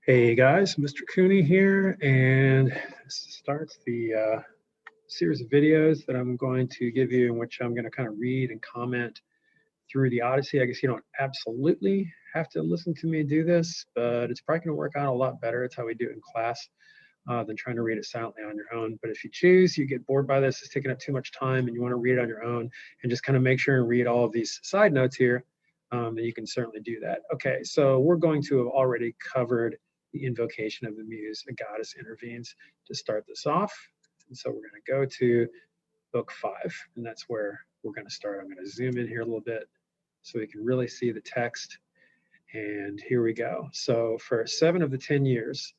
Hey guys, Mr. Cooney here, and this starts the series of videos that I'm going to give you in which I'm going to kind of read and comment through the Odyssey. I guess you don't absolutely have to listen to me do this, but it's probably going to work out a lot better. It's how we do it in class than trying to read it silently on your own. But if you choose, you get bored by this, it's taking up too much time, and you want to read it on your own and just kind of make sure and read all of these side notes here, then you can certainly do that. Okay, so we're going to have already covered the invocation of the muse, a goddess intervenes, to start this off. And so we're going to go to book 5, and that's where we're going to start. I'm going to zoom in here a little bit so we can really see the text. And here we go. So for 7 of the 10 years,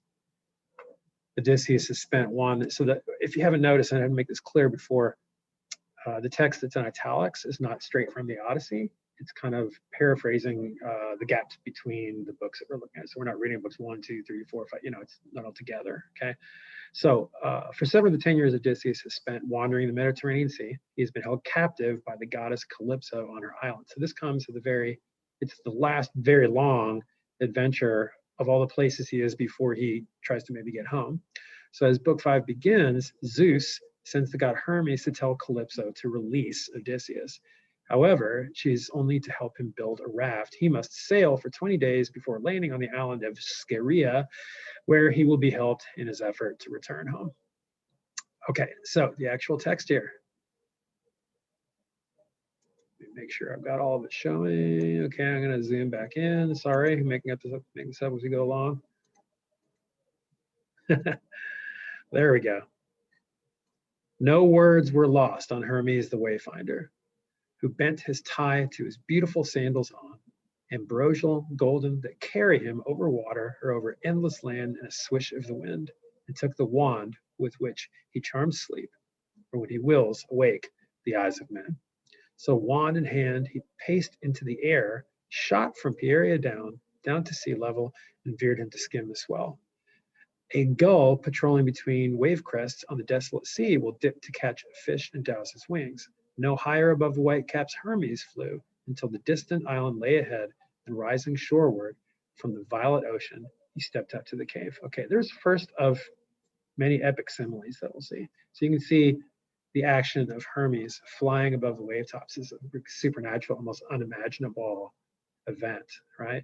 Odysseus has spent one. So that if you haven't noticed, and I didn't make this clear before, the text that's in italics is not straight from the Odyssey. It's kind of paraphrasing the gaps between the books that we're looking at. So we're not reading books 1, 2, 3, 4, 5, it's not all together, okay? So for 7 of the 10 years, Odysseus has spent wandering the Mediterranean Sea. He's been held captive by the goddess Calypso on her island. So this comes to it's the last very long adventure of all the places he is before he tries to maybe get home. So as book 5 begins, Zeus sends the god Hermes to tell Calypso to release Odysseus. However, she's only to help him build a raft. He must sail for 20 days before landing on the island of Scheria, where he will be helped in his effort to return home. Okay, so the actual text here. Let me make sure I've got all of it showing. Okay, I'm going to zoom back in. Sorry, I'm making this up as we go along. There we go. No words were lost on Hermes the Wayfinder, who bent his tie to his beautiful sandals on, ambrosial, golden, that carry him over water or over endless land in a swish of the wind, and took the wand with which he charms sleep, or when he wills awake the eyes of men. So wand in hand, he paced into the air, shot from Pieria down to sea level, and veered him to skim the swell. A gull patrolling between wave crests on the desolate sea will dip to catch a fish and douse his wings. No higher above the white caps Hermes flew until the distant island lay ahead, and rising shoreward from the violet ocean, he stepped up to the cave. Okay, there's first of many epic similes that we'll see. So you can see the action of Hermes flying above the wave tops is a supernatural, almost unimaginable event, right?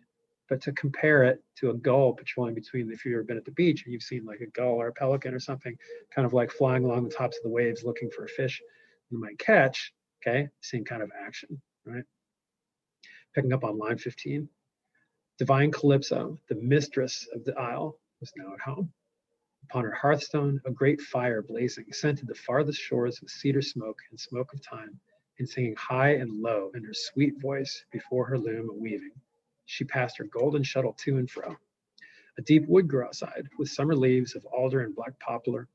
But to compare it to a gull patrolling between, if you've ever been at the beach and you've seen like a gull or a pelican or something, kind of like flying along the tops of the waves looking for a fish you might catch, okay, same kind of action, right? Picking up on line 15. Divine Calypso, the mistress of the isle, was now at home. Upon her hearthstone, a great fire blazing, scented the farthest shores with cedar smoke and smoke of thyme, and singing high and low in her sweet voice before her loom a weaving. She passed her golden shuttle to and fro. A deep wood grew outside, with summer leaves of alder and black poplar,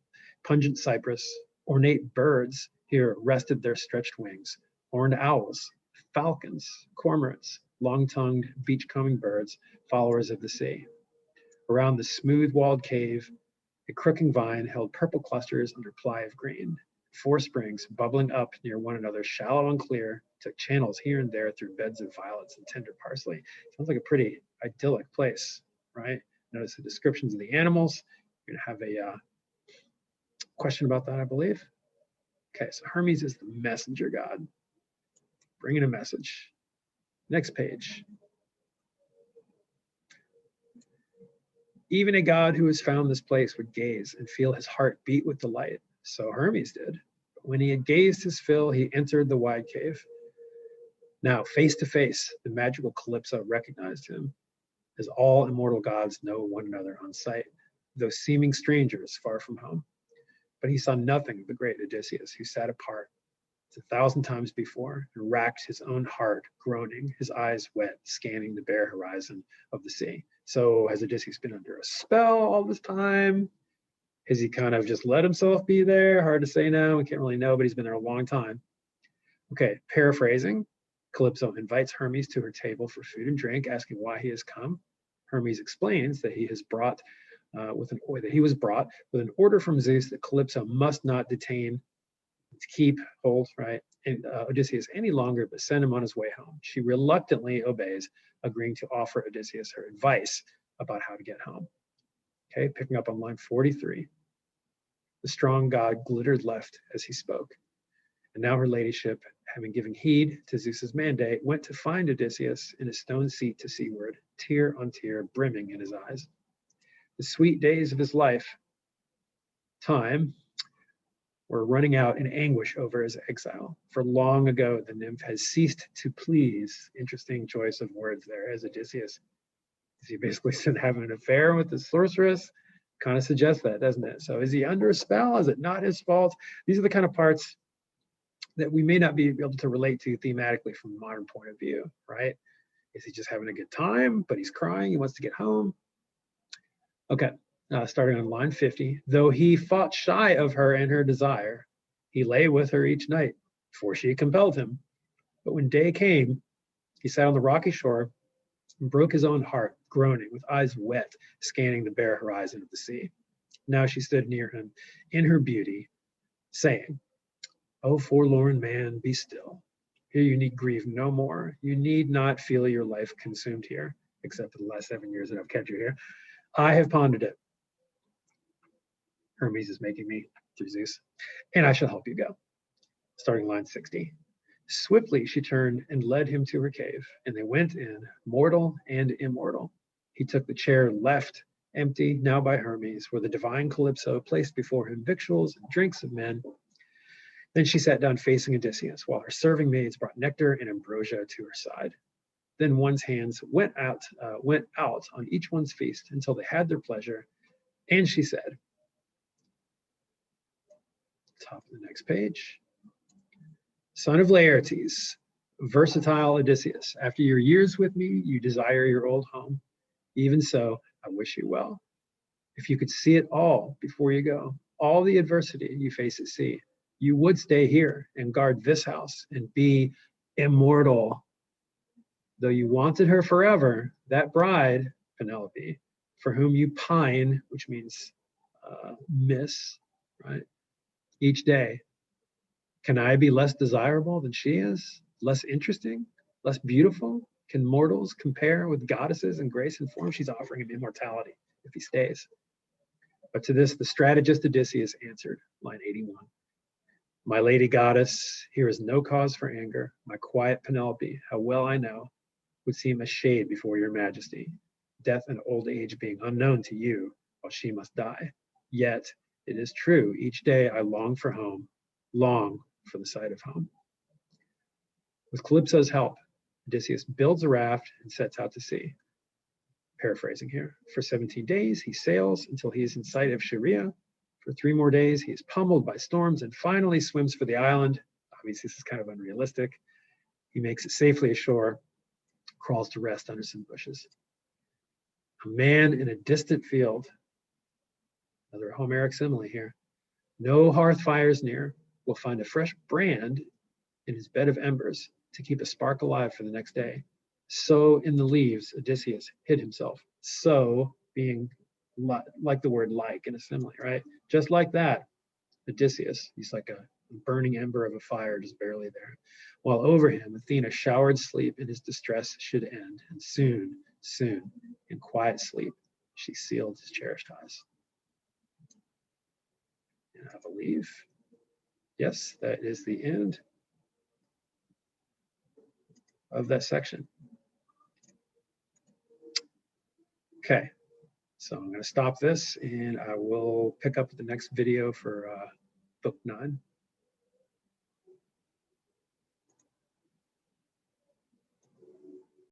pungent cypress. Ornate birds here rested their stretched wings. Horned owls, falcons, cormorants, long-tongued, beach-combing birds, followers of the sea. Around the smooth-walled cave, a crooking vine held purple clusters under ply of green. 4 springs, bubbling up near one another, shallow and clear, took channels here and there through beds of violets and tender parsley. Sounds like a pretty idyllic place, right? Notice the descriptions of the animals. You're going to have a question about that, I believe. Okay, so Hermes is the messenger god, bringing a message. Next page. Even a god who has found this place would gaze and feel his heart beat with delight. So Hermes did. But when he had gazed his fill, he entered the wide cave. Now, face to face, the magical Calypso recognized him, as all immortal gods know one another on sight, though seeming strangers far from home. But he saw nothing of the great Odysseus, who sat apart, as 1,000 times before, and racked his own heart, groaning, his eyes wet, scanning the bare horizon of the sea. So has Odysseus been under a spell all this time? Has he kind of just let himself be there? Hard to say now. We can't really know, but he's been there a long time. Okay, paraphrasing. Calypso invites Hermes to her table for food and drink, asking why he has come. Hermes explains that he was brought with an order from Zeus that Calypso must not detain, hold, right, and Odysseus any longer, but send him on his way home. She reluctantly obeys, agreeing to offer Odysseus her advice about how to get home. Okay, picking up on line 43. The strong god glittered left as he spoke. And now her ladyship, having given heed to Zeus's mandate, went to find Odysseus in a stone seat to seaward, tear on tear brimming in his eyes. The sweet days of his time were running out in anguish over his exile. For long ago, the nymph has ceased to please. Interesting choice of words there, as Odysseus. Is he basically having an affair with the sorceress? Kind of suggests that, doesn't it? So is he under a spell? Is it not his fault? These are the kind of parts that we may not be able to relate to thematically from a modern point of view, right? Is he just having a good time, but he's crying, he wants to get home? Okay, starting on line 50. Though he fought shy of her and her desire, he lay with her each night, for she compelled him. But when day came, he sat on the rocky shore and broke his own heart, groaning, with eyes wet, scanning the bare horizon of the sea. Now she stood near him in her beauty, saying, "O forlorn man, be still. Here you need grieve no more. You need not feel your life consumed here, except for the last 7 years that I've kept you here. I have pondered it." Hermes is making me through Zeus, "and I shall help you go." Starting line 60. Swiftly she turned and led him to her cave, and they went in, mortal and immortal. He took the chair left empty, now by Hermes, where the divine Calypso placed before him victuals and drinks of men. Then she sat down facing Odysseus, while her serving maids brought nectar and ambrosia to her side. Then one's hands went out on each one's feast until they had their pleasure. And she said, top of the next page, "Son of Laertes, versatile Odysseus, after your years with me, you desire your old home. Even so, I wish you well. If you could see it all before you go, all the adversity you face at sea, you would stay here and guard this house and be immortal. Though you wanted her forever, that bride, Penelope, for whom you pine," which means miss, right, "each day, can I be less desirable than she is? Less interesting? Less beautiful? Can mortals compare with goddesses in grace and form?" She's offering him immortality if he stays. But to this, the strategist Odysseus answered, line 81. "My lady goddess, here is no cause for anger. My quiet Penelope, how well I know, would seem a shade before your majesty, death and old age being unknown to you, while she must die. Yet, it is true, each day I long for home, long for the sight of home." With Calypso's help, Odysseus builds a raft and sets out to sea. Paraphrasing here, for 17 days he sails until he is in sight of Scheria. For 3 more days he is pummeled by storms and finally swims for the island. Obviously, this is kind of unrealistic. He makes it safely ashore, crawls to rest under some bushes. A man in a distant field, another Homeric simile here, no hearth fires near, will find a fresh brand in his bed of embers to keep a spark alive for the next day. So in the leaves, Odysseus hid himself. So being like the word like in a simile, right? Just like that, Odysseus, he's like a burning ember of a fire, just barely there. While over him, Athena showered sleep, and his distress should end. And soon, soon, in quiet sleep, she sealed his cherished eyes. And I believe, yes, that is the end of that section. Okay, so I'm going to stop this and I will pick up the next video for book 9.